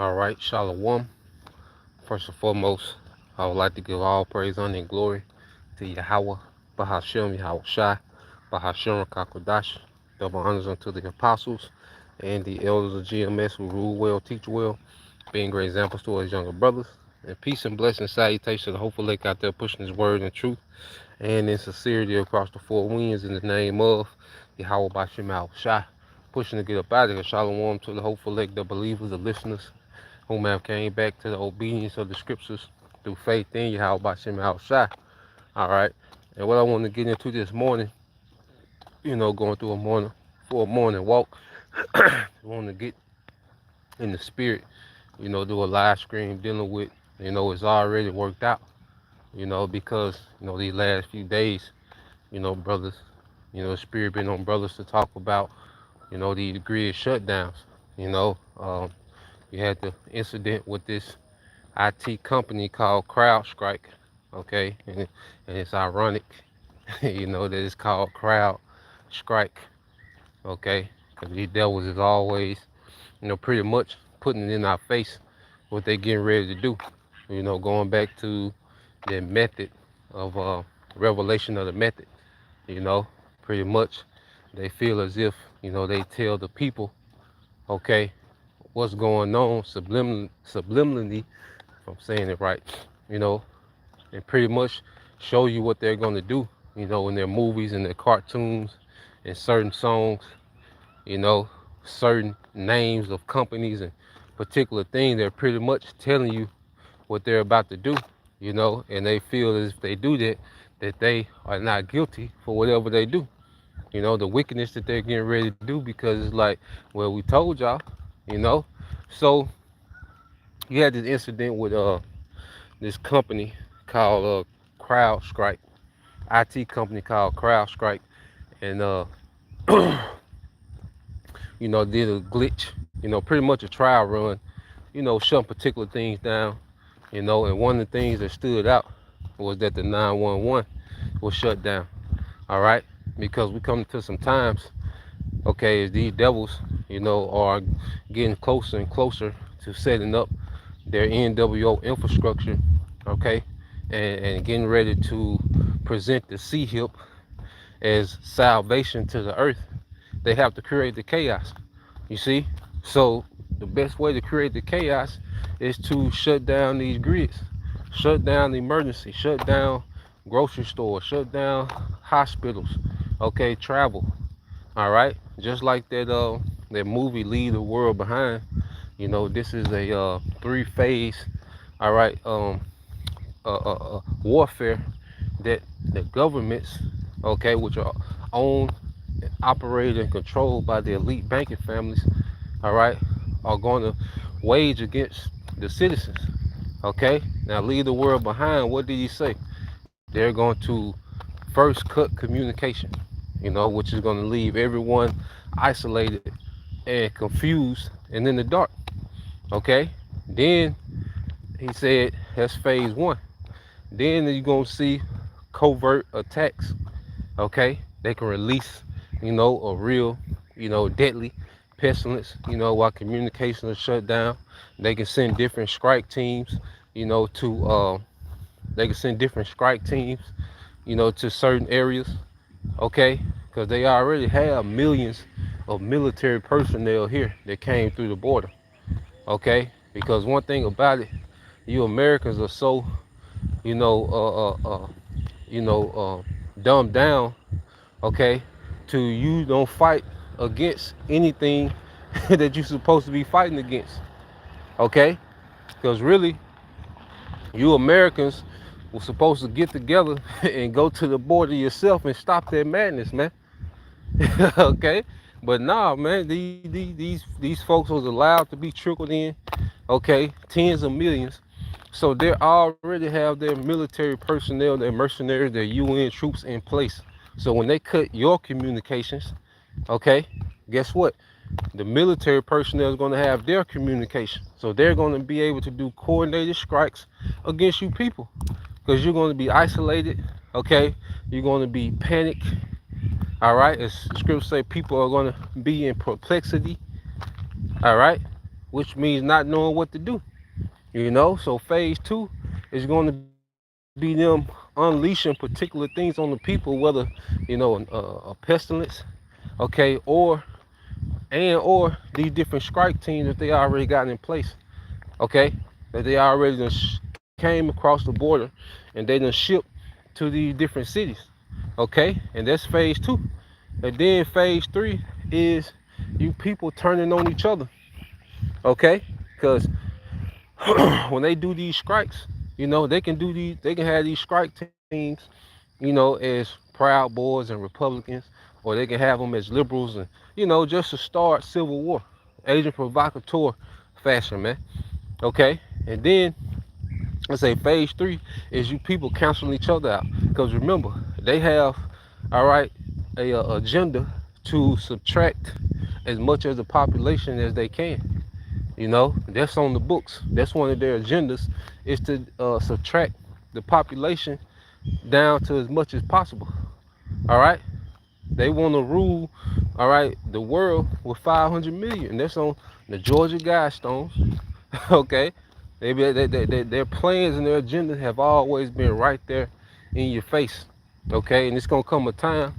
All right, Shalom. First and foremost, I would like to give all praise, honor, and glory to Yahweh, Bahashem, Yahweh Shai, Bahashem, Kakodash. Double honors unto the apostles and the elders of GMS who rule well, teach well, being great examples to his younger brothers. And peace and blessing, salutation to the hopeful lake out there pushing his word and truth and in sincerity across the four winds in the name of Yahweh Bashem Al Shai. Pushing to get up out of here. Shalom to the hopeful lake, the believers, the listeners, whom have came back to the obedience of the scriptures through faith in Yahweh Bashem Al Shai. All right. And what I want to get into this morning, going through a morning walk, I want to get in the spirit, do a live stream dealing with, it's already worked out, because, these last few days, brothers, the spirit been on brothers to talk about, the grid shutdowns, you know. You had the incident with this IT company called CrowdStrike, okay? And it's ironic, that it's called CrowdStrike, okay? Because these devils is always, pretty much putting it in our face what they getting ready to do. Going back to the method of revelation of the method, pretty much they feel as if, they tell the people, okay, what's going on subliminally, if I'm saying it right, and pretty much show you what they're going to do, in their movies and their cartoons and certain songs, certain names of companies and particular things. They're pretty much telling you what they're about to do, and they feel as if they do that they are not guilty for whatever they do, the wickedness that they're getting ready to do, because it's like, well, we told y'all, you know. So you had this incident with this company called CrowdStrike, IT company called CrowdStrike, and did a glitch, pretty much a trial run, shutting particular things down, and one of the things that stood out was that the 911 was shut down. All right, because we come to some times, okay, as these devils, are getting closer and closer to setting up their NWO infrastructure, okay, and getting ready to present the C-HIP as salvation to the earth. They have to create the chaos, you see. So the best way to create the chaos is to shut down these grids, shut down the emergency, shut down grocery stores, shut down hospitals, okay, travel. All right, just like that movie Leave the World Behind. This is a three-phase, all right, warfare that the governments, okay, which are owned, operated, and controlled by the elite banking families, all right, are going to wage against the citizens. Okay, now Leave the World Behind. What did he say? They're going to first cut communication, which is going to leave everyone isolated and confused and in the dark. Okay, then he said that's phase one. Then you're going to see covert attacks. Okay, they can release, a real, deadly pestilence, while communication is shut down. They can send different strike teams, to they can send different strike teams, to certain areas, okay? Because they already have millions of military personnel here that came through the border, okay? Because one thing about it, you Americans are so, you know, dumbed down, okay? To you don't fight against anything that you're supposed to be fighting against, okay? Because really, you Americans were supposed to get together and go to the border yourself and stop that madness, man. Okay, but nah, man, these folks was allowed to be trickled in, okay, tens of millions. So they already have their military personnel, their mercenaries, their UN troops in place. So when they cut your communications, okay, guess what? The military personnel is going to have their communication. So they're going to be able to do coordinated strikes against you people, because you're going to be isolated, okay? You're going to be panicked, all right? As the scriptures say, people are going to be in perplexity, all right? which means not knowing what to do. You know, so phase two is going to be them unleashing particular things on the people, whether a pestilence, okay, or these different strike teams that they already got in place, okay, that they already done came across the border and they done shipped to these different cities, okay, and that's phase two. And then phase three is you people turning on each other, okay, because when they do these strikes, they can have these strike teams, as Proud Boys and Republicans, or they can have them as liberals, and just to start civil war, agent provocateur fashion, man. Okay, and then let's say phase three is you people canceling each other out, because remember they have, all right, a agenda to subtract as much of the population as they can. That's on the books. That's one of their agendas, is to subtract the population down to as much as possible. All right. They want to rule, all right, the world with 500 million. That's on the Georgia Guidestones. Okay. Their plans and their agendas have always been right there in your face. Okay. And it's going to come a time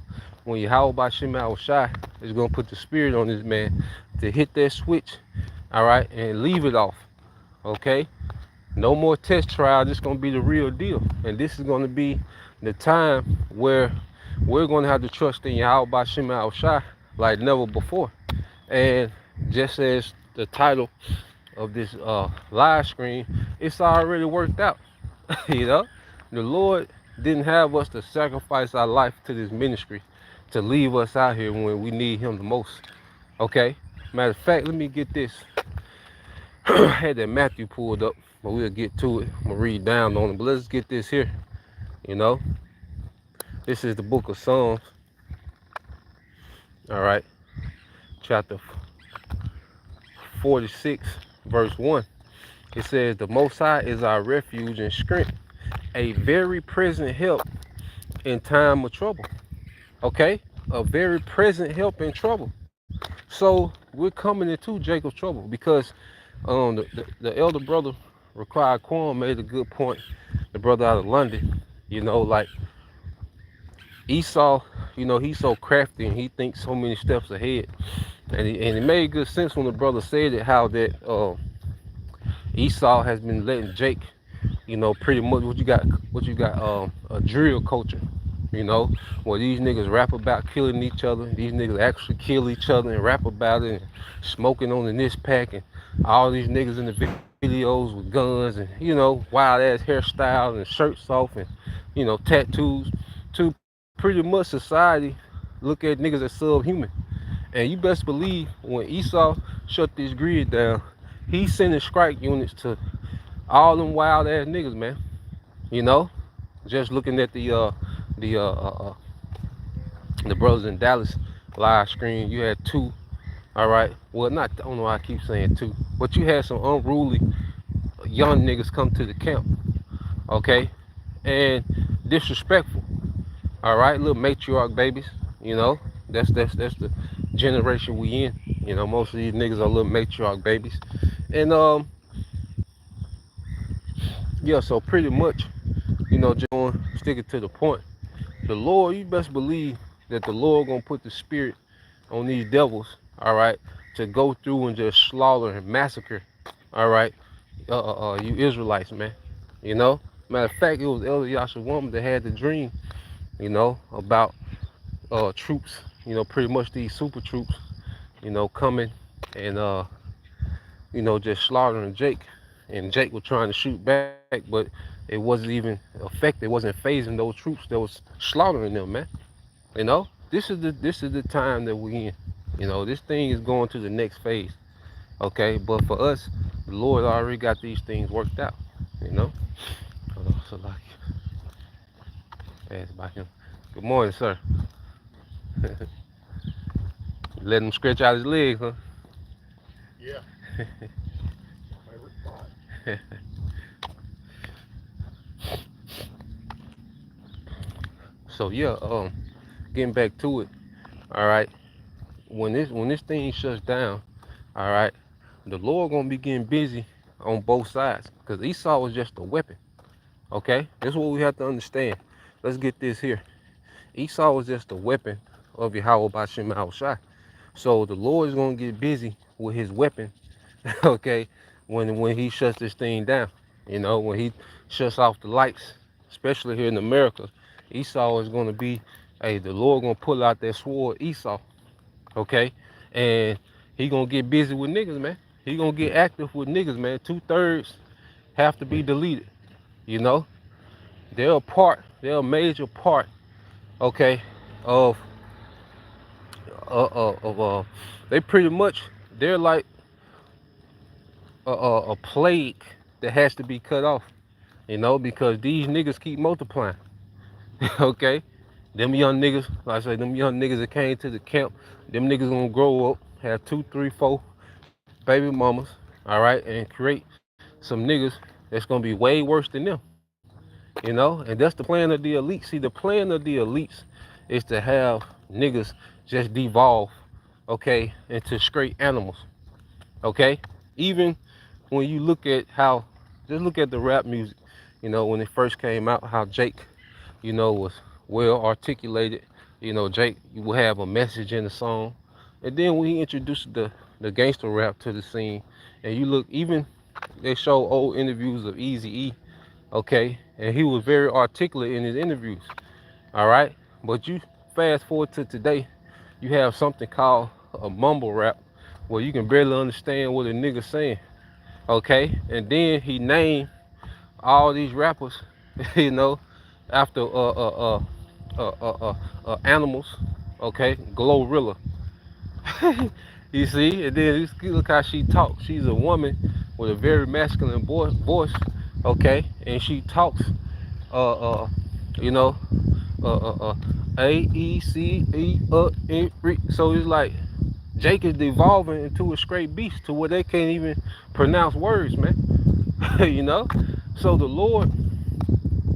when Yahweh Bashim Shai is going to put the spirit on this man to hit that switch, all right, and leave it off. Okay. No more test trial. This is going to be the real deal. And this is going to be the time where we're going to have to trust in Yahweh Bashim Al Shai like never before. And just as the title of this live stream, it's already worked out. The Lord didn't have us to sacrifice our life to this ministry to leave us out here when we need him the most. Okay? Matter of fact, let me get this. I had that Matthew pulled up, but we'll get to it. I'm gonna read down on it, but let's get this here. This is the book of Psalms. All right, chapter 46, verse 1. It says, "The Most High is our refuge and strength, a very present help in time of trouble." Okay, a very present help in trouble. So we're coming into Jacob's trouble because the elder brother, Required Quorum, made a good point. The brother out of London, like Esau, he's so crafty and he thinks so many steps ahead. And it made good sense when the brother said it, how that Esau has been letting Jake, pretty much what you got, a drill culture, where these niggas rap about killing each other. These niggas actually kill each other and rap about it, and smoking on the NIS pack, and all these niggas in the videos with guns, and wild ass hairstyles and shirts off, and tattoos. To pretty much society look at niggas as subhuman. And you best believe when Esau shut this grid down, he's sending strike units to all them wild ass niggas, man. Just looking at the brothers in Dallas live stream, you had two. All right, well, not, I don't know why I keep saying two, but you had some unruly young niggas come to the camp, okay, and disrespectful. All right, little matriarch babies. That's the generation we in. Most of these niggas are little matriarch babies, and yeah. So pretty much, John, sticking to the point. The Lord, you best believe that the Lord gonna put the spirit on these devils, all right, to go through and just slaughter and massacre, all right, you Israelites, man. Matter of fact, it was Elder Yasha woman that had the dream, about troops, pretty much these super troops, coming and just slaughtering Jake. And Jake was trying to shoot back, but it wasn't even effective. It wasn't phasing those troops that was slaughtering them, man. This is the time that we in. This thing is going to the next phase. Okay, but for us, the Lord already got these things worked out. So like, pass by him. Good morning, sir. Let him stretch out his legs, huh? Yeah. Favorite spot. So yeah, getting back to it. All right, when this thing shuts down, all right, the Lord gonna be getting busy on both sides because Esau was just a weapon. Okay, this is what we have to understand. Let's get this here. Esau was just a weapon of Yahweh Bashim Shai. So the Lord is gonna get busy with his weapon, okay, when he shuts this thing down. You know, when he shuts off the lights, especially here in America, Esau is gonna be, hey, the Lord gonna pull out that sword Esau, okay, and he gonna get busy with niggas, man. He gonna get active with niggas, man. 2/3 have to be deleted. You know, they're a major part, okay, of they pretty much, they're like a plague that has to be cut off, you know, because these niggas keep multiplying. Okay, them young niggas, like I say, them young niggas that came to the camp, them niggas gonna grow up, have 2, 3, 4 baby mamas, all right, and create some niggas that's gonna be way worse than them, you know. And that's the plan of the elites. See, the plan of the elites is to have niggas just devolve, okay, into straight animals, okay. Even when you look at how, just look at the rap music, you know, when it first came out, how Jake, you know, was well articulated. You know, Jake will have a message in the song. And then when he introduced the gangster rap to the scene, and you look, even they show old interviews of Eazy-E, okay, and he was very articulate in his interviews, all right. But you fast forward to today, you have something called a mumble rap, where you can barely understand what a nigga saying, okay. And then he named all these rappers, you know, after animals, okay, Glorilla. You see, and then look how she talks. She's a woman with a very masculine voice, okay, and she talks, uh, uh, you know, uh, uh, uh, A-E-C-E, so it's like Jake is devolving into a straight beast to where they can't even pronounce words, man. You know, so the Lord,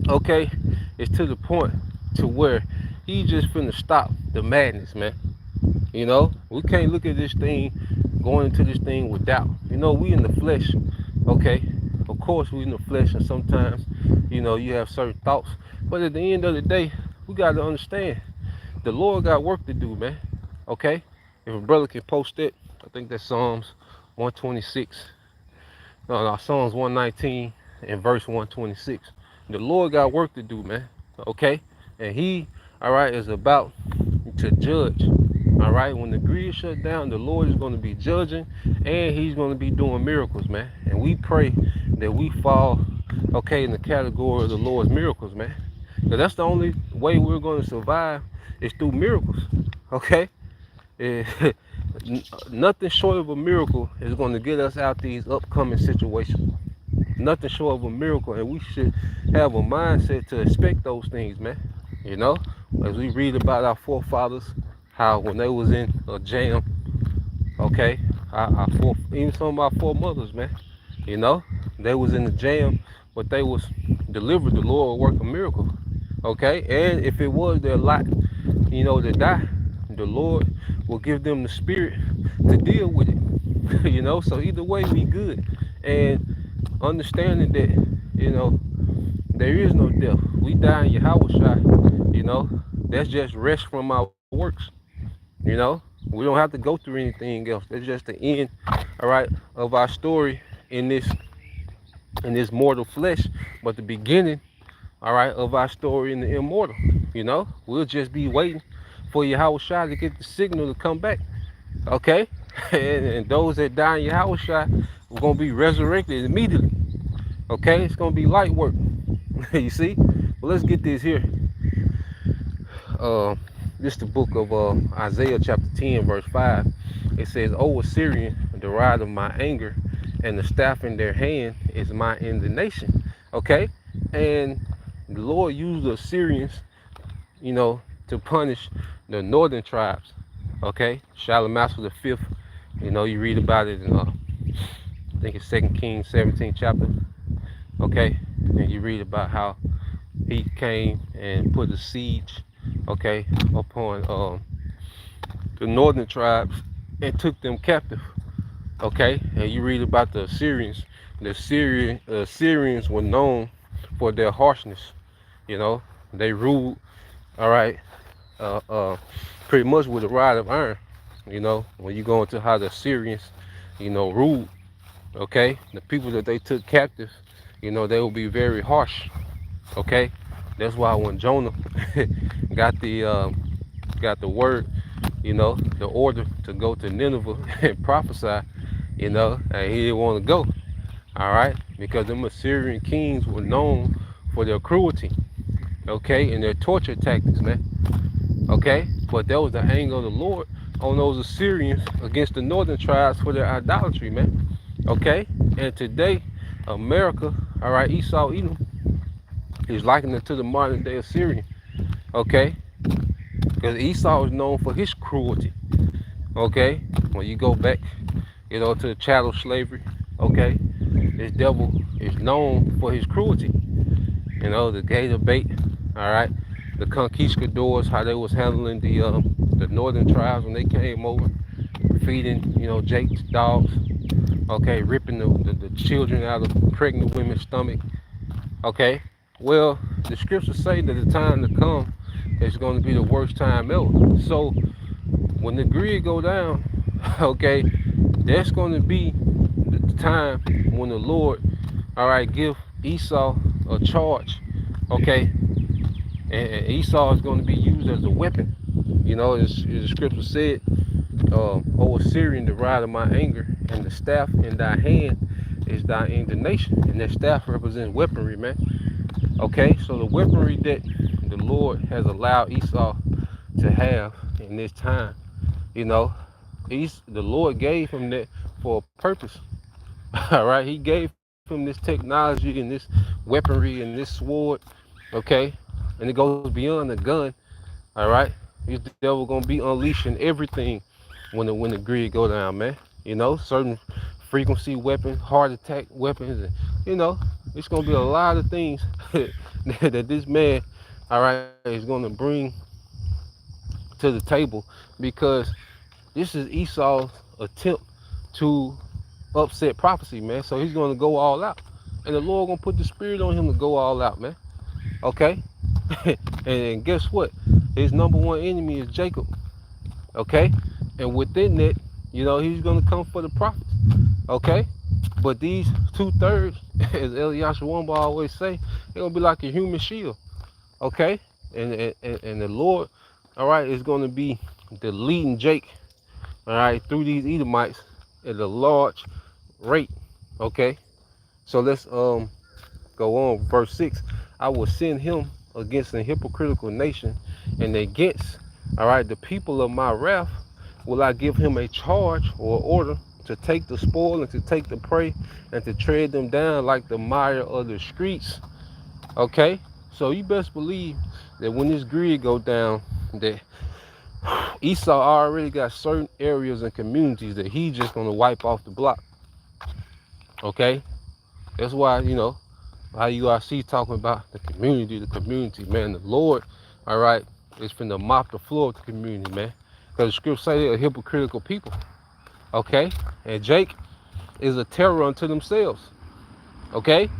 okay, is to the point to where he just finna stop the madness, man. You know, we can't look at this thing, going into this thing with doubt. You know, we in the flesh, okay? Of course, we in the flesh, and sometimes, you know, you have certain thoughts. But at the end of the day, we got to understand, the Lord got work to do, man, okay? If a brother can post it, I think that's Psalms 126. No, Psalms 119 and verse 126. The Lord got work to do, man, okay? And he, all right, is about to judge. All right, when the grid shut down, the Lord is going to be judging, and he's going to be doing miracles, man. And we pray that we fall, okay, in the category of the Lord's miracles, man. Because that's the only way we're going to survive is through miracles, okay? Nothing short of a miracle is going to get us out these upcoming situations. Nothing short of a miracle, and we should have a mindset to expect those things, man. You know, as we read about our forefathers, how when they was in a jam, okay, even some of our foremothers, man, you know, they was in the jam, but they was delivered. The Lord will work a miracle, okay. And if it was their lot, you know, to die, the Lord will give them the spirit to deal with it. You know, so either way we good. And understanding that, you know, there is no death. We die in Yahweh Shai, you know, that's just rest from our works. You know, we don't have to go through anything else. It's just the end, all right, of our story in this mortal flesh, but the beginning, all right, of our story in the immortal. You know, we'll just be waiting for Yahweh Shai to get the signal to come back, okay? And those that die in Yahweh Shai are gonna be resurrected immediately, okay? It's gonna be light work. You see? Well, let's get this here. This is the book of Isaiah chapter 10 verse 5. It says, "O Assyrian, the rod of my anger, and the staff in their hand is my indignation." Okay? And the Lord used the Assyrians, you know, to punish the northern tribes. Okay? Shalmaneser the fifth, you know, you read about it in I think it's 2 Kings 17 chapter. Okay? And you read about how he came and put a siege, okay, upon the northern tribes and took them captive. Okay, and you read about the Assyrians. The Assyrians were known for their harshness. You know, they ruled. All right, uh, uh, pretty much with a rod of iron. You know, when you go into how the Assyrians, ruled. Okay, the people that they took captive, they will be very harsh. Okay, that's why when Jonah got the word, the order to go to Nineveh and prophesy, and he didn't want to go. All right, because them Assyrian kings were known for their cruelty, okay, and their torture tactics, man. Okay, but that was the anger of the Lord on those Assyrians against the northern tribes for their idolatry, man. Okay, and today, America, all right, Esau, Edom, is likened it to the modern day Assyrian. Okay, because Esau is known for his cruelty. Okay, when you go back, to the chattel slavery. Okay, this devil is known for his cruelty. The gator bait. All right, the conquistadors, how they was handling the northern tribes when they came over, feeding Jake's dogs. Okay, ripping the children out of pregnant women's stomach. Okay, well, the scriptures say that the time to come is going to be the worst time ever. So when the grid go down, okay, that's going to be the time when the Lord, all right, give Esau a charge, okay, and Esau is going to be used as a weapon. As the scripture said, O Assyrian, the rod of my anger, and the staff in thy hand is thy indignation, and that staff represents weaponry, man. Okay, so the weaponry that the Lord has allowed Esau to have in this time, you know, the Lord gave him that for a purpose. All right, He gave him this technology and this weaponry and this sword. Okay, and it goes beyond the gun. All right, this devil gonna be unleashing everything when the grid go down, man. Certain frequency weapons, heart attack weapons, and it's gonna be a lot of things that this man, all right, is gonna bring to the table because this is Esau's attempt to upset prophecy, man. So he's gonna go all out, and the Lord gonna put the spirit on him to go all out, man. Okay, and guess what? His number one enemy is Jacob. Okay, and within that, he's gonna come for the prophets. Okay, but these 2/3, as Eliashua Wamba always say, they're gonna be like a human shield. Okay, and the Lord, all right, is gonna be deleting Jake, all right, through these Edomites at a large rate. Okay, so let's go on. Verse 6: I will send him against a hypocritical nation, and against, all right, the people of my wrath will I give him a charge or order to take the spoil and to take the prey and to tread them down like the mire of the streets. Okay, so you best believe that when this grid go down, that Esau already got certain areas and communities that he's just gonna wipe off the block. Okay, that's why how you all see talking about the community, man. The Lord, all right, is finna mop the floor of the community, man. Because the scripture say they're a hypocritical people. Okay, and Jake is a terror unto themselves. Okay,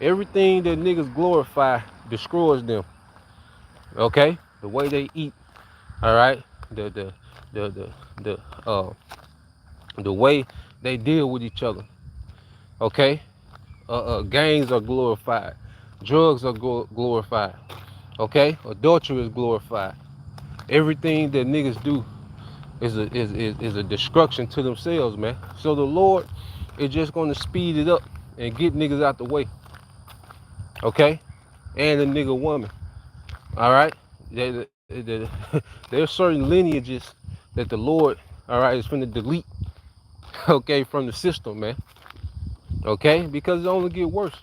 everything that niggas glorify destroys them. Okay, the way they eat, all right, the the the uh the way they deal with each other. Okay, gangs are glorified, drugs are glorified. Okay, adultery is glorified. Everything that niggas do is a destruction to themselves, man. So the Lord is just gonna speed it up and get niggas out the way. Okay, and a nigga woman. All right, there's certain lineages that the Lord, all right, is finna delete. Okay, from the system, man. Okay, because it only get worse.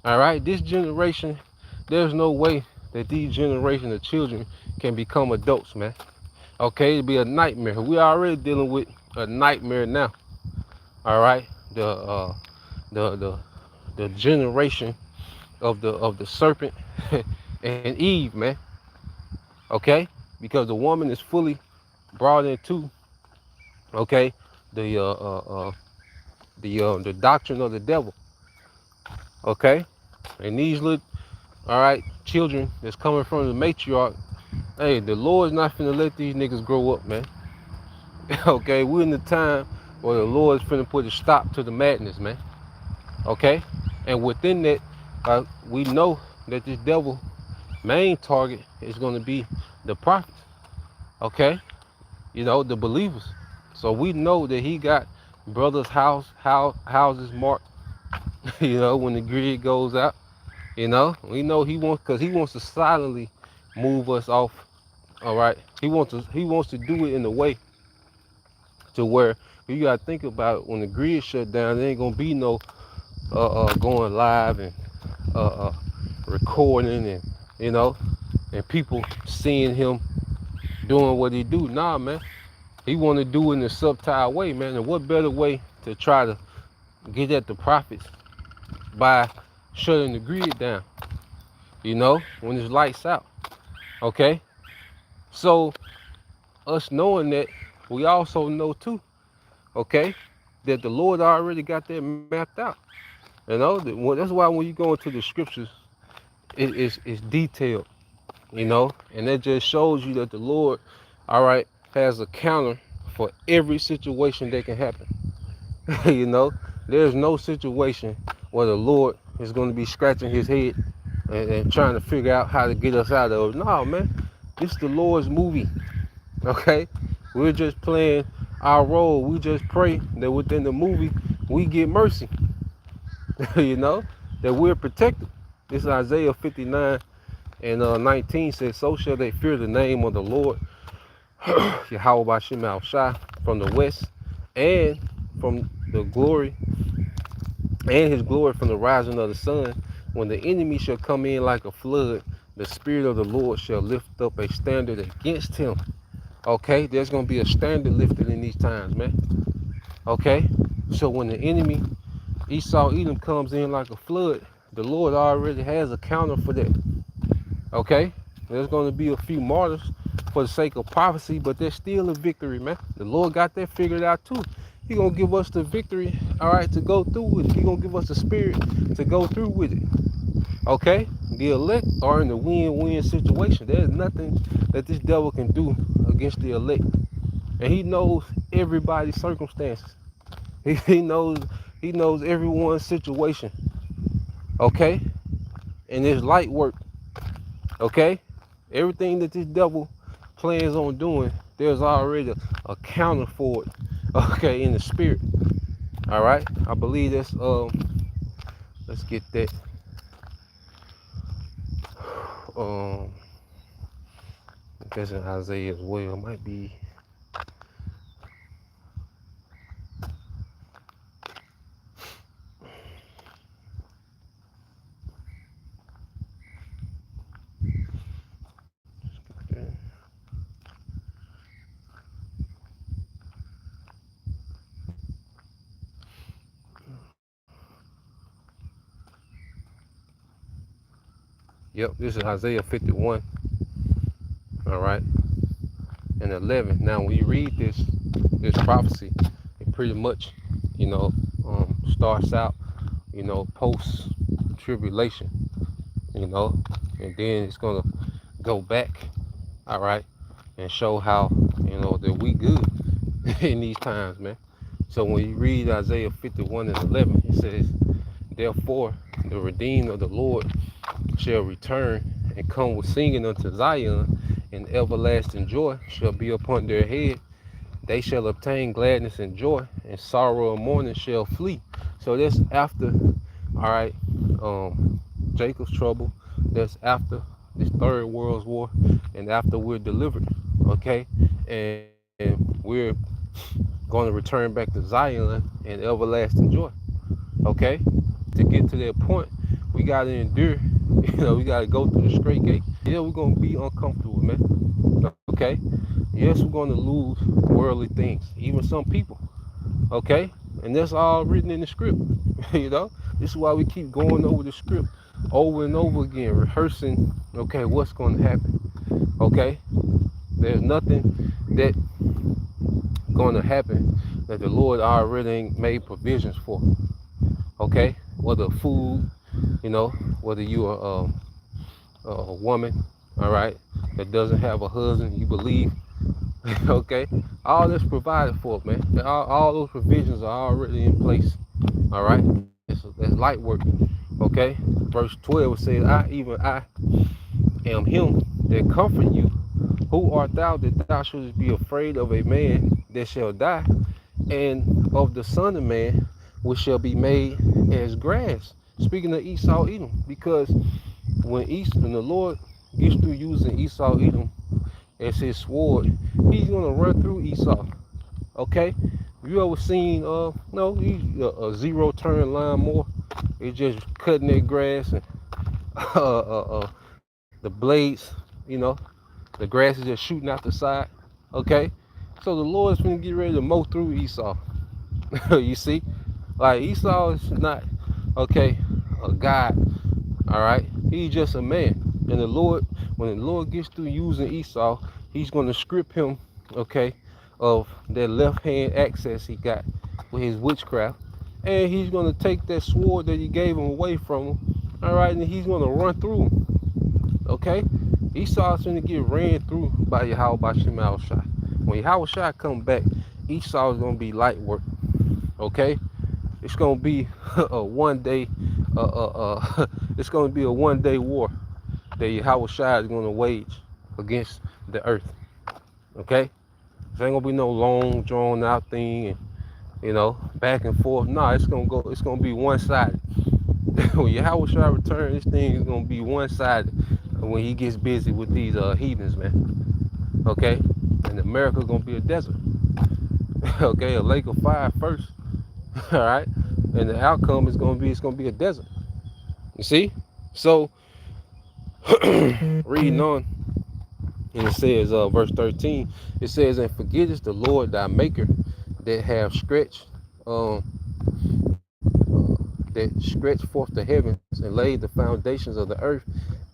All right, this generation, there's no way that these generation of children can become adults, man. Okay, it'd be a nightmare. We already dealing with a nightmare now. All right, the the the generation of the serpent and Eve, man. Okay, because the woman is fully brought into, okay, the uh, uh, uh, the doctrine of the devil. Okay, and these little, all right, children that's coming from the matriarch. Hey, the Lord's not finna let these niggas grow up, man. Okay, we're in the time where the Lord's finna put a stop to the madness, man. Okay, and within that, we know that this devil main target is going to be the prophets. Okay, the believers. So we know that he got brothers' houses marked. When the grid goes out. We know he wants to silently move us off. All right, he wants to do it in a way to where you gotta think about it, when the grid shut down, there ain't gonna be no going live and uh, uh, recording and you know and people seeing him doing what he do. Nah, man, he want to do it in a subtle way, man. And what better way to try to get at the prophets by shutting the grid down? When it's lights out. Okay, so us knowing that, we also know too. Okay, that the Lord already got that mapped out. That's why when you go into the scriptures, it's detailed. And that just shows you that the Lord, all right, has a counter for every situation that can happen. There's no situation where the Lord is going to be scratching his head and trying to figure out how to get us out of it. No, man, this is the Lord's movie. Okay, we're just playing our role. We just pray that within the movie we get mercy. That we're protected. This is Isaiah 59 and 19 says, "So shall they fear the name of the Lord, Yahweh Bashim Al Shai, from the west, and from the glory, and his glory from the rising of the sun. When the enemy shall come in like a flood, the Spirit of the Lord shall lift up a standard against him." Okay, there's going to be a standard lifted in these times, man. Okay, so when the enemy, Esau Edom, comes in like a flood, the Lord already has a counter for that. Okay, there's going to be a few martyrs for the sake of prophecy, but there's still a victory, man. The Lord got that figured out too. He's going to give us the victory, all right, to go through with it. He's going to give us the spirit to go through with it. Okay, the elect are in a win-win situation. There's nothing that this devil can do against the elect. And he knows everybody's circumstances. He knows everyone's situation. Okay, and it's light work. Okay, everything that this devil plans on doing, there's already a counter for it. Okay, in the spirit. All right, I believe that's let's get that. That's in Isaiah as well. It might be. Yep, this is Isaiah 51. All right, and 11. Now, when you read this prophecy, it pretty much, starts out, post tribulation, and then it's gonna go back, all right, and show how that we good in these times, man. So when you read Isaiah 51 and 11, it says, "Therefore the redeemed of the Lord shall return and come with singing unto Zion, and everlasting joy shall be upon their head. They shall obtain gladness and joy, and sorrow and mourning shall flee." So that's after, all right, Jacob's trouble. That's after this third world war, and after we're delivered. Okay, and we're going to return back to Zion and everlasting joy. Okay, to get to that point, we got to endure. We got to go through the straight gate. Yeah, we're going to be uncomfortable, man. Okay, yes, we're going to lose worldly things, even some people. Okay, and that's all written in the script. This is why we keep going over the script over and over again, rehearsing. Okay, what's going to happen? Okay, there's nothing that going to happen that the Lord already made provisions for. Okay, whether food, you know, whether you are a woman, all right, that doesn't have a husband, you believe, okay, all this provided for, man. All those provisions are already in place, all right. That's light work, okay. Verse 12 says, I am him that comfort you. Who art thou that thou shouldest be afraid of a man that shall die, and of the son of man which shall be made as grass? Speaking of Esau Edom, because when the Lord gets through using Esau Edom as his sword, he's gonna run through Esau. Okay? You ever seen no a zero turn lawnmower? It's just cutting that grass and the blades, you know, the grass is just shooting out the side. Okay? So the Lord's gonna get ready to mow through Esau. You see? Like Esau is not okay, a God, all right? He's just a man. And the Lord, when the Lord gets through using Esau, he's going to strip him, okay, of that left hand access he got with his witchcraft. And he's going to take that sword that he gave him away from him, all right, and he's going to run through him, okay? Esau's going to get ran through by Yahweh Bashim Al Shai. When Yahweh Shai come back, Esau is going to be light work, okay? It's gonna be a one day, it's gonna be a 1 day war that Yahweh Shai is gonna wage against the earth. Okay, there ain't gonna be no long drawn out thing and back and forth. Nah, it's gonna be one sided. When Yahweh Shai return, this thing is gonna be one sided when he gets busy with these heathens, man. Okay, and America's gonna be a desert. Okay, a lake of fire first. All right, and the outcome is gonna be a desert. You see? So reading on, and it says, verse 13, it says, and forgettest the Lord thy maker that have um, stretched forth the heavens and laid the foundations of the earth,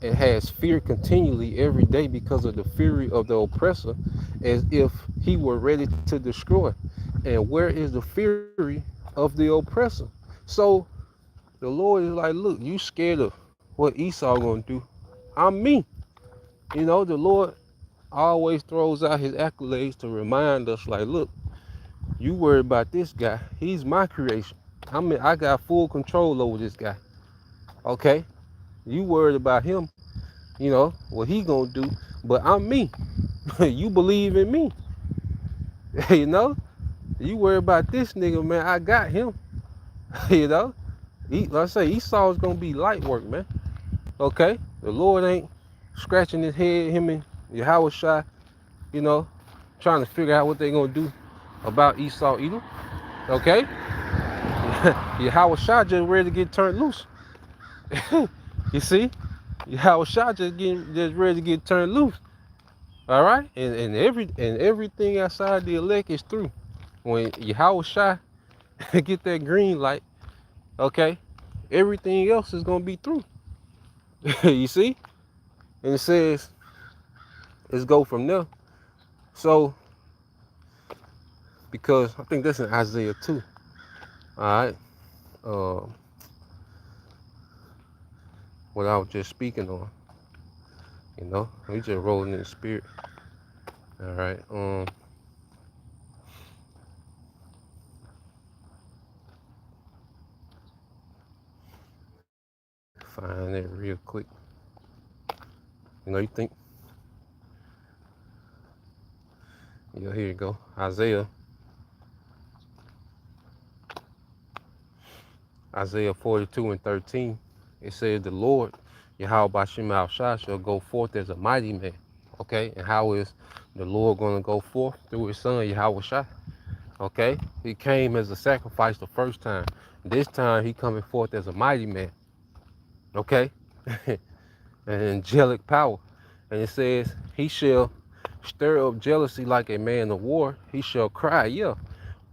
and has fear continually every day because of the fury of the oppressor, as if he were ready to destroy. And where is the fury of the oppressor? So the Lord is like, look, you scared of what Esau gonna do. I'm me. The Lord always throws out his accolades to remind us, like, look, you worry about this guy. He's my creation. I got full control over this guy. Okay? You worried about him, what he gonna do, but I'm me. You believe in me. you know? You worry about this nigga, man. I got him. Like I say, Esau's gonna be light work, man. Okay? The Lord ain't scratching his head, him and Yahweh Shai, trying to figure out what they're gonna do about Esau Edom. Okay? Yahweh Shai just ready to get turned loose. You see? Yahweh Shai just ready to get turned loose. All right? And everything outside the elect is through. When Yahweh Shai get that green light, okay, everything else is gonna be through. You see? And it says, let's go from there. So, because I think that's in Isaiah 2. All right. What I was just speaking on. We just rolling in the spirit. All right. Find it real quick. You think? Yeah, here you go. Isaiah 42:13. It says, the Lord, Yahweh Bashim Al Shai, shall go forth as a mighty man. Okay? And how is the Lord going to go forth? Through his son, Yahweh Shai. Okay? He came as a sacrifice the first time. This time, he coming forth as a mighty man. Okay? An angelic power. And it says, he shall stir up jealousy like a man of war. He shall cry,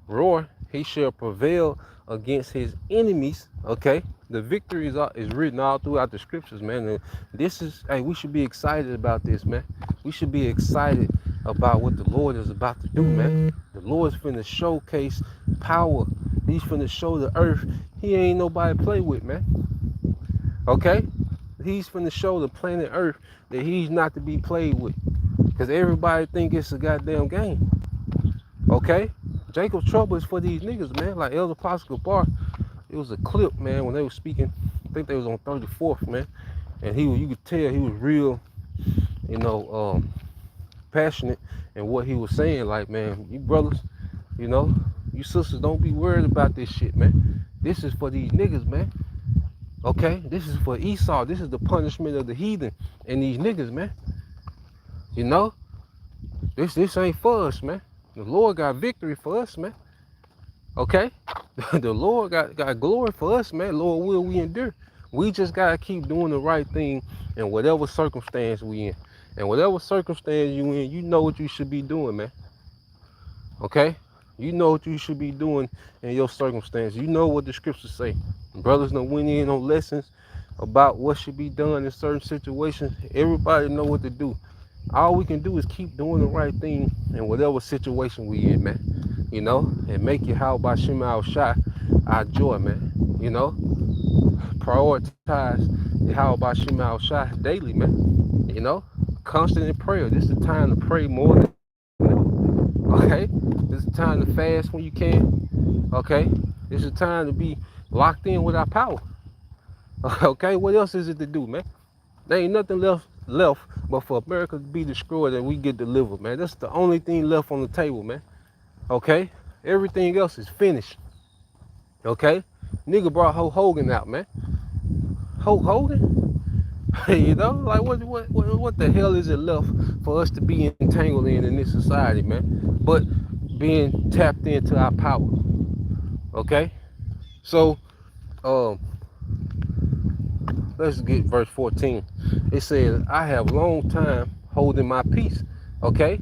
roar. He shall prevail against his enemies. Okay? The victory is written all throughout the scriptures, man. And this is, hey, we should be excited about this, man. We should be excited about what the Lord is about to do, man. The Lord's finna showcase power. He's finna show the earth he ain't nobody to play with, man. Okay? He's finna show the planet Earth that he's not to be played with. Because everybody think it's a goddamn game. Okay? Jacob's trouble is for these niggas, man. Like Elder Pascal Bar, it was a clip, man, when they were speaking. I think they was on 34th, man. And you could tell he was real, passionate in what he was saying. Like, man, you brothers, you sisters, don't be worried about this shit, man. This is for these niggas, man. Okay? This is for Esau. This is the punishment of the heathen and these niggas, man. This ain't for us, man. The Lord got victory for us, man. Okay? The Lord got glory for us, man. Lord, will we endure? We just got to keep doing the right thing in whatever circumstance we in. And whatever circumstance you in, you know what you should be doing, man. Okay? You know what you should be doing in your circumstance. You know what the scriptures say. Brothers done went in on lessons about what should be done in certain situations. Everybody know what to do. All we can do is keep doing the right thing in whatever situation we in, man. And make it how by Shema Shai our joy, man. Prioritize how by Shema Shai daily, man. Constant in prayer. This is the time to pray more than okay. This is the time to fast when you can. Okay. This is the time to be locked in with our power. Okay. What else is it to do, man? There ain't nothing left but for America to be destroyed and we get delivered, man. That's the only thing left on the table, man. Okay? Everything else is finished. Okay? Nigga brought Hulk Hogan out, man. Hulk Hogan? Like what the hell is it left for us to be entangled in this society, man? But being tapped into our power. Okay? So, let's get verse 14. It says, I have long time holding my peace. Okay?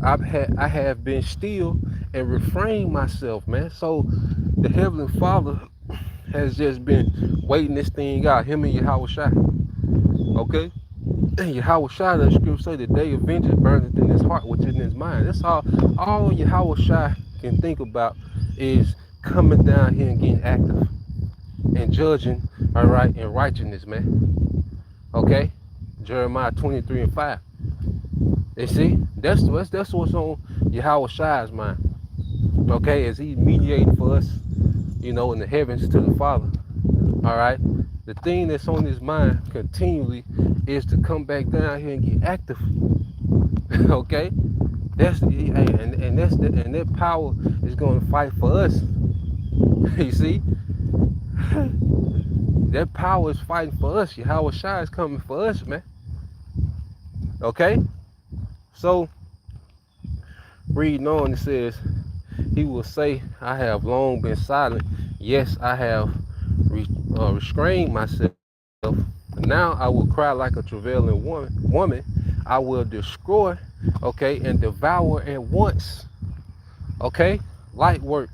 I have been still and refrained myself, man. So the Heavenly Father has just been waiting this thing out, him and Yahweh Shai. Okay? And Yahweh Shai, the scripture say, the day of vengeance burneth in his heart, which is in his mind. That's all Yahweh Shai can think about is coming down here and getting active and judging, all right, in righteousness, man. Okay? Jeremiah 23:5. You see, that's what's on Yahweh Shai's mind. Okay, as he's mediating for us, in the heavens to the Father. All right. The thing that's on his mind continually is to come back down here and get active. Okay? That's and that power is going to fight for us. You see? That power is fighting for us. Yahweh Shai is coming for us, man. Okay? So, reading on, it says, he will say, I have long been silent. Yes, I have restrained myself. Now I will cry like a travailing woman. I will destroy, okay, and devour at once. Okay? Light work.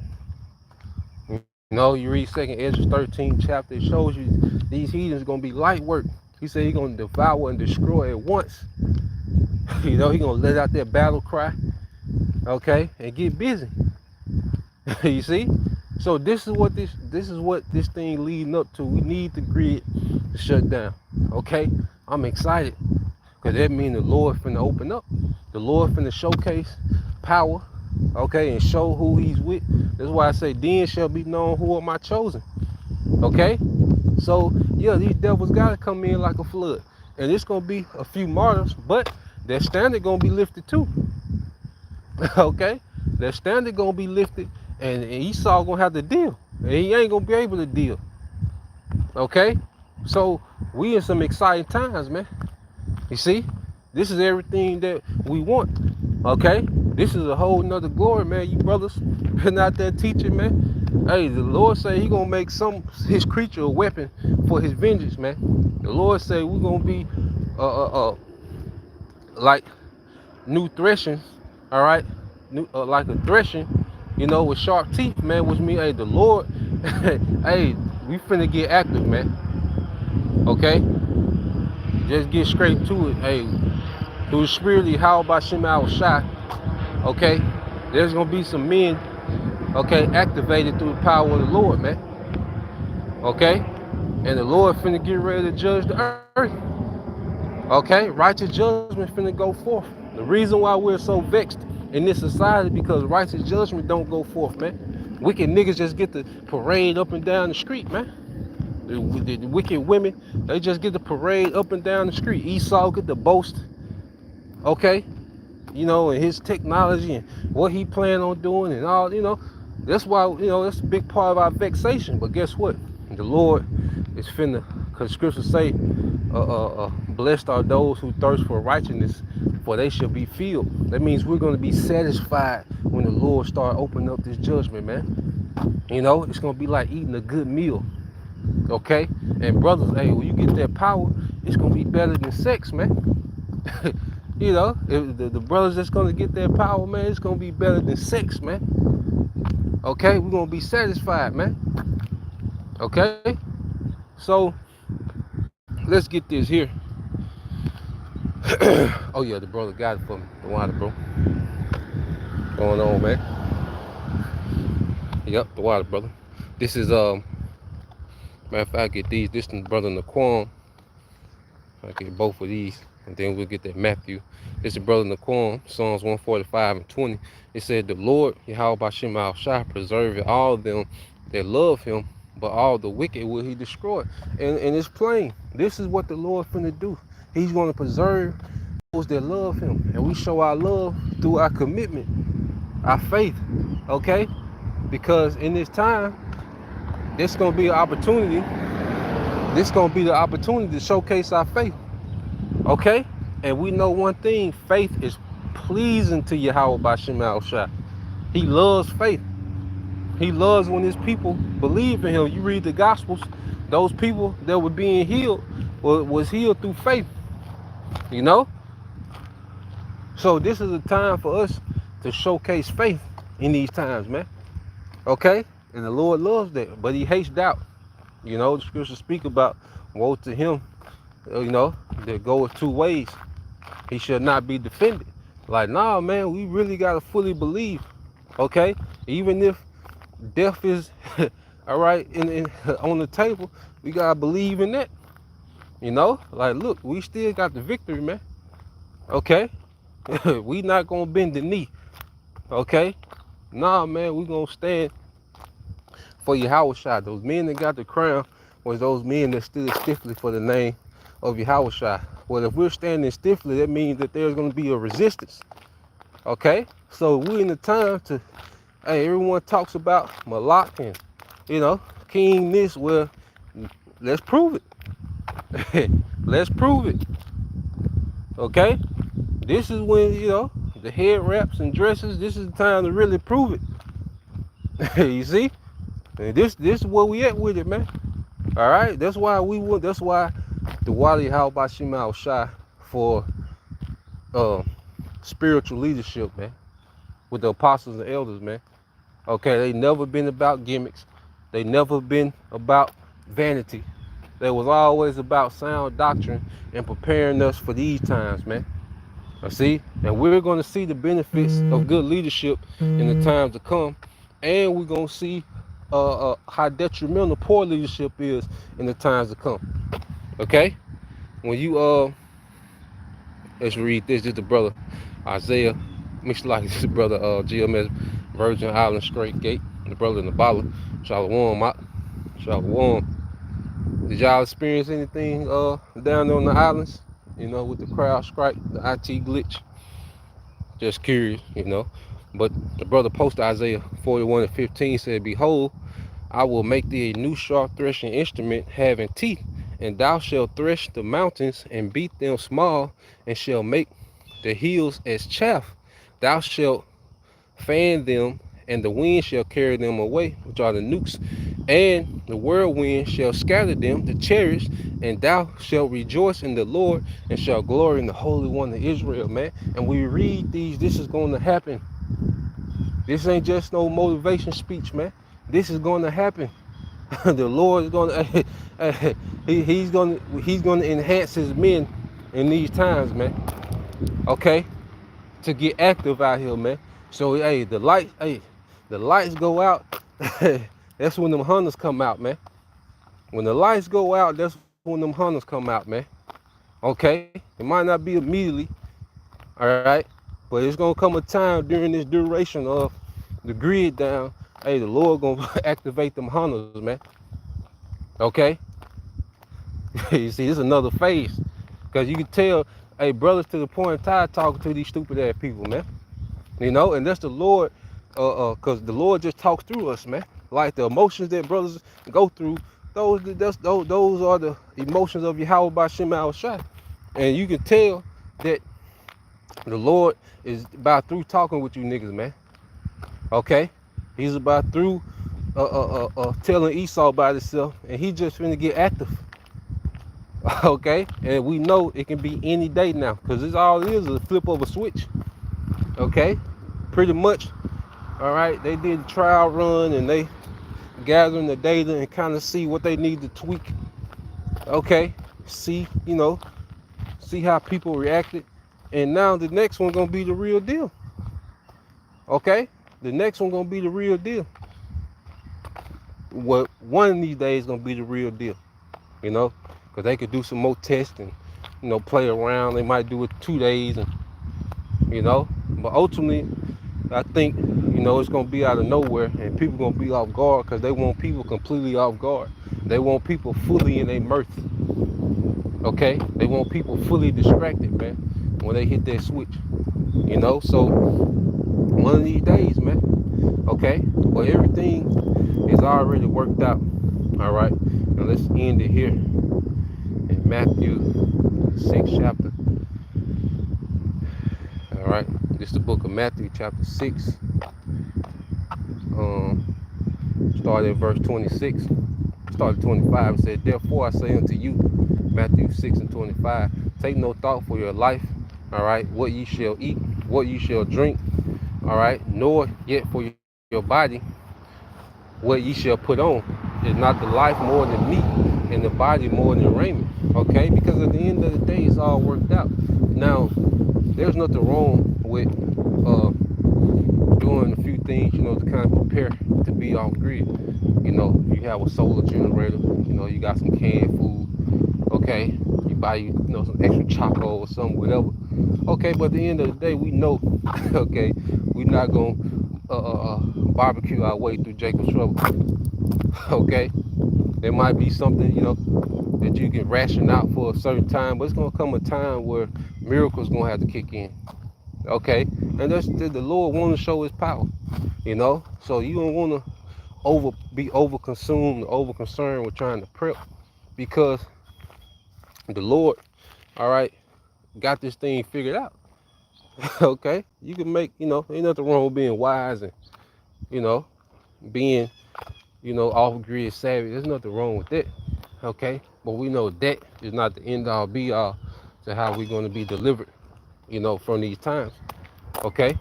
You read 2nd Ezra 13 chapter, it shows you these heathens are going to be light work. He said he's going to devour and destroy at once. He's going to let out that battle cry, okay, and get busy. You see? So this is what this thing leading up to. We need the grid to shut down. Okay? I'm excited. Because that means the Lord finna open up. The Lord finna showcase power. Okay, and show who he's with. That's why I say, then shall be known who are my chosen. Okay? So, yeah, these devils gotta come in like a flood. And it's gonna be a few martyrs, but their standard gonna be lifted too. Okay? Their standard gonna be lifted, and Esau gonna have to deal. And he ain't gonna be able to deal. Okay? So, we in some exciting times, man. You see? This is everything that we want. Okay? This is a whole nother glory, man. You brothers been out there teaching, man. Hey, the Lord say he gonna make his creature a weapon for his vengeance, man. The Lord say we're gonna be like new threshing, all right? Like a threshing, with sharp teeth, man, which means, hey, the Lord, hey, we finna get active, man. Okay? Just get straight to it. Hey, through the spirit, how about Shema Shai? Okay? There's gonna be some men, okay, activated through the power of the Lord, man. Okay? And the Lord finna get ready to judge the earth. Okay? Righteous judgment finna go forth. The reason why we're so vexed in this society because righteous judgment don't go forth, man. Wicked niggas just get to parade up and down the street, man. The wicked women, they just get to parade up and down the street. Esau get to boast, okay? You know, and his technology and what he plan on doing and all, you know. That's why, you know, that's a big part of our vexation. But guess what? The Lord is finna, because scriptures say, blessed are those who thirst for righteousness, for they shall be filled. That means we're going to be satisfied when the Lord start opening up this judgment, man. You know, it's going to be like eating a good meal. Okay? And brothers, hey, when you get that power, it's going to be better than sex, man. You know, if the brothers that's going to get that power, man, it's going to be better than sex, man. Okay? We're going to be satisfied, man. Okay? So, let's get this here. Oh, yeah, the brother got it for me. The water, bro. What's going on, man? Yep, the water, brother. This is, matter of fact, I get these. This is brother Naquan. I get both of these. And then we'll get that Matthew. This is brother Naquan, Psalms 145 and 20. It said, the Lord, Yahweh Bashem Al Shai, preserve all of them that love him, but all the wicked will he destroy. And it's plain. This is what the Lord finna do. He's going to preserve those that love him. And we show our love through our commitment, our faith. Okay? Because in this time, this is going to be an opportunity. This is going to be the opportunity to showcase our faith. Okay? And we know one thing, faith is pleasing to Yahweh Bashem Al Shai. He loves faith. He loves when his people believe in him. You read the Gospels, those people that were being healed was healed through faith. You know? So this is a time for us to showcase faith in these times, man. Okay? And the Lord loves that, but he hates doubt. You know, the scriptures speak about woe to him, you know, that goeth two ways. He shall not be defended. Like, nah, man, we really got to fully believe. Okay? Even if death is, all right, on the table, we got to believe in that. You know? Like, look, we still got the victory, man. Okay? We not going to bend the knee. Okay? Nah, man, we going to stand for Yahweh Shai. Those men that got the crown was those men that stood stiffly for the name of Yahweh Shai. Well, if we're standing stiffly, that means that there's going to be a resistance. Okay? So we're in the time to, hey, everyone talks about Malak and, you know, King this. Well, let's prove it. Let's prove it. Okay? This is when, you know, the head wraps and dresses, this is the time to really prove it. You see? And this is where we at with it, man. All right? That's why the Wali How Bashem Al Shai for spiritual leadership, man, with the apostles and elders, man. Okay, they never been about gimmicks. They never been about vanity. They was always about sound doctrine and preparing us for these times, man. See? And we're going to see the benefits of good leadership in the times to come. And we're going to see how detrimental poor leadership is in the times to come. Okay? When you, let's read this. This is the brother Isaiah. Mixed like this is the brother GMS Virgin Island Straight Gate. The brother in the bottle. Shalom. Shalom. Did y'all experience anything down there on the islands? You know, with the crowd strike, the IT glitch. Just curious, you know. But the brother posted Isaiah 41 and 15 said, behold, I will make thee a new sharp threshing instrument having teeth, and thou shalt thresh the mountains and beat them small, and shall make the hills as chaff. Thou shalt fan them, and the wind shall carry them away, which are the nukes, and the whirlwind shall scatter them, the chariots, and thou shalt rejoice in the Lord, and shall glory in the Holy One of Israel, man. And we read these, this is going to happen. This ain't just no motivation speech, man. This is going to happen. The Lord is gonna he's gonna enhance his men in these times, man. Okay? To get active out here, man. So hey, the lights go out. That's when them hunters come out, man. When the lights go out, that's when them hunters come out, man. Okay? It might not be immediately, all right? But it's gonna come a time during this duration of the grid down. Hey, the Lord gonna activate them hunters, man. Okay? You see, it's another phase. Cause you can tell, hey, brothers to the point tired talking to these stupid ass people, man. You know, and that's the Lord, cause the Lord just talks through us, man. Like the emotions that brothers go through, those are the emotions of Yahweh Bashim Al Shai. And you can tell that the Lord is about through talking with you niggas, man. Okay? He's about through telling Esau about himself, and he just finna get active. Okay? And we know it can be any day now, because it's all it is a flip of a switch. Okay? Pretty much, all right, they did the trial run and they gathering the data and kind of see what they need to tweak. Okay? See, you know, see how people reacted. And now the next one gonna be the real deal. Okay? The next one gonna be the real deal. What one of these days gonna be the real deal, you know, because they could do some more testing, you know, play around. They might do it 2 days, and you know, but ultimately, I think, you know, it's gonna be out of nowhere, and people gonna be off guard because they want people completely off guard. They want people fully in their mirth. Okay, they want people fully distracted, man, when they hit that switch. You know, so one of these days, man. Okay, but everything is already worked out. All right, now let's end it here in Matthew 6th chapter. All right, this is the book of Matthew chapter 6. Start at verse 26. Start at 25. It said, therefore I say unto you, Matthew 6 and 25, take no thought for your life. All right, what ye shall eat, what ye shall drink. All right, nor yet for your body what ye shall put on. Is not the life more than meat, and the body more than raiment? Okay, because at the end of the day, it's all worked out. Now, there's nothing wrong with doing a few things, you know, to kind of prepare to be off grid. You know, you have a solar generator. You know, you got some canned food. Okay, you buy you know some extra choco or something, whatever. Okay, but at the end of the day, we know, okay, we're not gonna barbecue our way through Jacob's trouble. Okay, there might be something, you know, that you can ration out for a certain time, but it's gonna come a time where miracles gonna have to kick in. Okay, and that's the Lord want to show His power, you know. So you don't want to be over consumed, over concerned with trying to prep, because the Lord, all right, got this thing figured out. Okay, you can make, you know, ain't nothing wrong with being wise and, you know, being, you know, off grid savvy. There's nothing wrong with that. Okay, but we know that is not the end all be all to how we're going to be delivered, you know, from these times. Okay,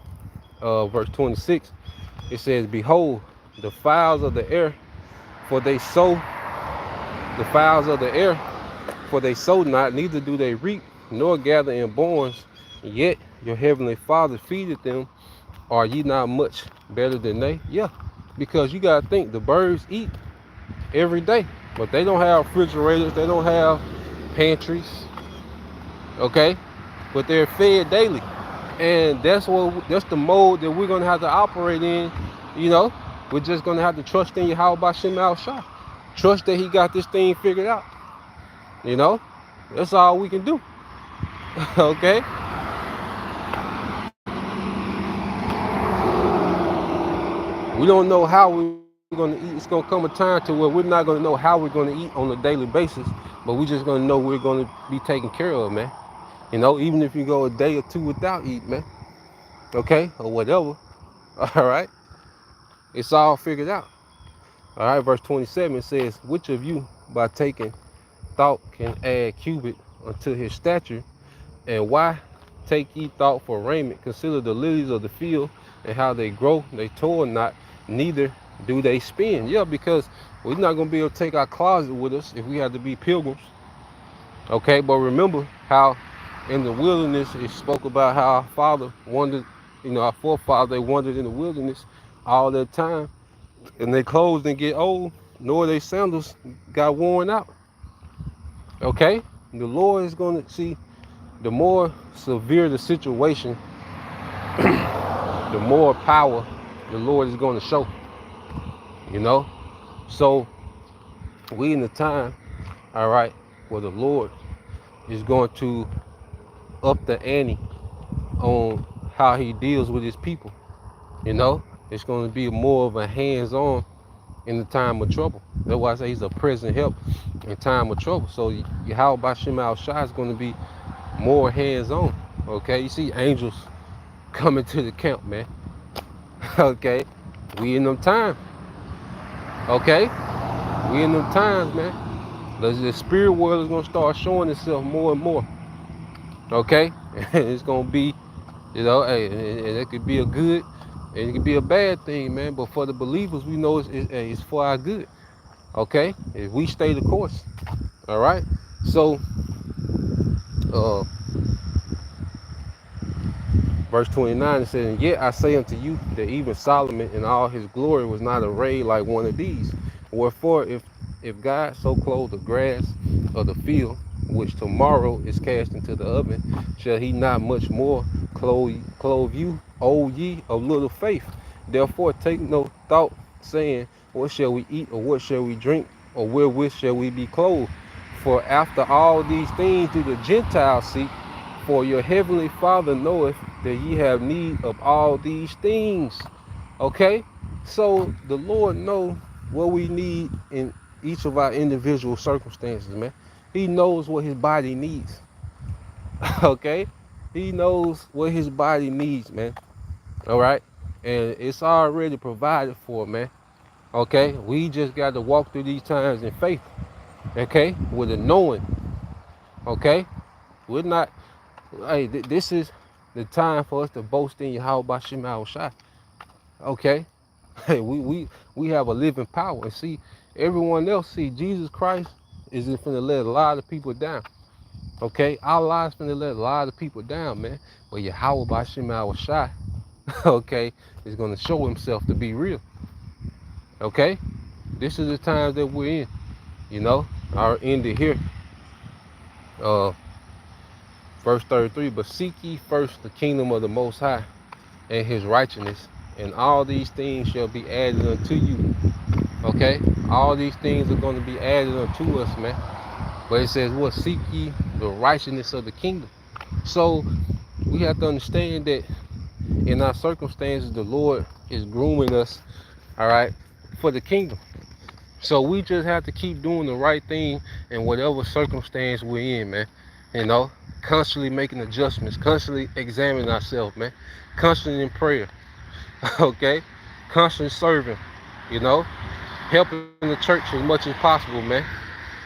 verse 26, it says, behold, the fowls of the air, for they sow, the fowls of the air, for they sow not, neither do they reap, nor gather in barns, yet your heavenly Father feedeth them. Are ye not much better than they? Yeah, because you got to think, the birds eat every day, but they don't have refrigerators, they don't have pantries. Okay, but they're fed daily, and that's the mode that we're gonna have to operate in. You know, we're just gonna have to trust in Yahweh Bashim Al Shah, trust that He got this thing figured out. You know, that's all we can do. Okay, we don't know how we're gonna eat. It's gonna come a time to where we're not gonna know how we're gonna eat on a daily basis, but we're just gonna know we're gonna be taken care of, man. You know, even if you go a day or two without eating, man. Okay, or whatever. All right, it's all figured out. All right, verse 27 says, which of you by taking thought can add cubit unto his stature? And why take ye thought for raiment? Consider the lilies of the field, and how they grow, they toil not, neither do they spend? Yeah, because we're not going to be able to take our closet with us if we have to be pilgrims. Okay, but remember how in the wilderness it spoke about how our father wandered, our forefathers, they wandered in the wilderness all that time, and their clothes didn't get old, nor their sandals got worn out. Okay, the Lord is going to see the more severe the situation, the more power the Lord is going to show. So we in the time, all right, where the Lord is going to up the ante on how he deals with his people. It's going to be more of a hands-on in the time of trouble. That's why I say he's a present help in time of trouble. So Yahweh Bashim Al-Shai is going to be more hands-on. Okay, you see angels coming to the camp, man. Okay, we in them time. Okay, we in them times, man. The spirit world is going to start showing itself more and more. Okay, and it's going to be, hey, and it could be a good and it could be a bad thing, man. But for the believers, we know it's for our good. Okay, if we stay the course. All right. So, verse 29, it says, "And yet I say unto you that even Solomon in all his glory was not arrayed like one of these. Wherefore, if God so clothe the grass of the field, which tomorrow is cast into the oven, shall he not much more clothe you, O ye of little faith? Therefore take no thought, saying, what shall we eat, or what shall we drink, or wherewith shall we be clothed? For after all these things do the Gentiles seek, for your heavenly Father knoweth that ye have need of all these things." Okay? So the Lord knows what we need in each of our individual circumstances, man. He knows what his body needs. Okay? He knows what his body needs, man. All right? And it's already provided for, man. Okay? We just got to walk through these times in faith. Okay? With a knowing. Okay? We're not, hey, this is the time for us to boast in Yahweh Bashim Al-Shai. Okay? Hey, we have a living power. And see, everyone else, see, Jesus Christ isn't finna let a lot of people down. Okay? Our lives finna let a lot of people down, man. But Yahweh Bashim Al-Shai, okay, is gonna show himself to be real. Okay? This is the time that we're in. I'll end it here. Verse 33, "But seek ye first the kingdom of the Most High and his righteousness, and all these things shall be added unto you." Okay? All these things are going to be added unto us, man. But it says, what? Seek ye the righteousness of the kingdom. So we have to understand that in our circumstances, the Lord is grooming us, all right, for the kingdom. So we just have to keep doing the right thing in whatever circumstance we're in, man. Constantly making adjustments, constantly examining ourselves, man. Constantly in prayer, okay? Constantly serving, helping the church as much as possible, man.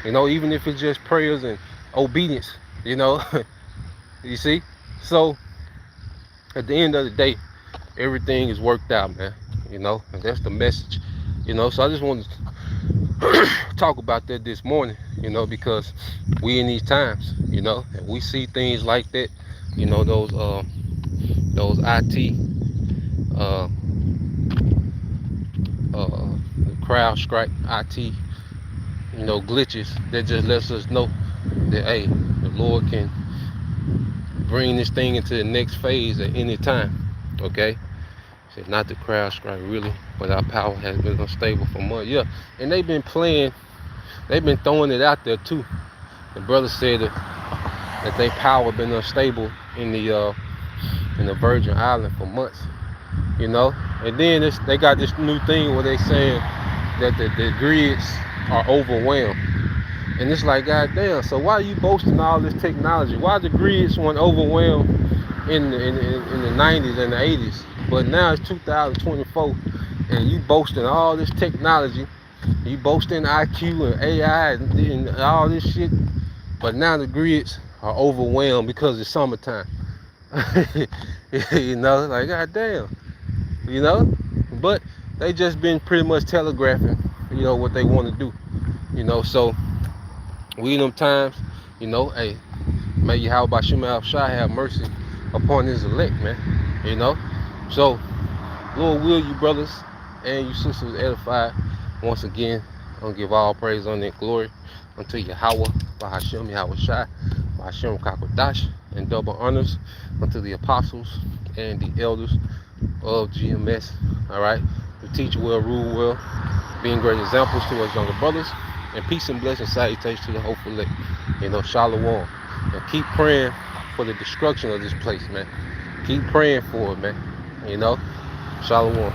Even if it's just prayers and obedience, you see? So at the end of the day, everything is worked out, man. And that's the message. So I just wanted to talk about that this morning, because we in these times, and we see things like that, those IT crowd strike IT glitches that just lets us know that, hey, the Lord can bring this thing into the next phase at any time. Okay, so not the crowd strike really, but our power has been unstable for months. Yeah, and they've been throwing it out there too. The brother said that their power been unstable in the Virgin Islands for months, and then they got this new thing where they saying that the grids are overwhelmed, and it's like, goddamn, so why are you boasting all this technology? Why the grids weren't overwhelmed in the 90s and the 80s, but now it's 2024 and you boasting all this technology, you boasting IQ and AI and all this shit, but now the grids are overwhelmed because it's summertime. Like, goddamn, but they just been pretty much telegraphing, what they want to do. So we in them times, hey, may Yahweh Shema Shai have mercy upon his elect, man. So Lord will you brothers and you sisters edified once again. I'm gonna give all praise, honor, and glory unto Yahweh, Bahashem Yahweh Shai, Bahashem Kakodash, and double honors unto the apostles and the elders of GMS. All right, to teach well, rule well, being great examples to us younger brothers, and peace and blessing salutations to the hopeful elect. Shalom. And keep praying for the destruction of this place, man. Keep praying for it, man. Shalom.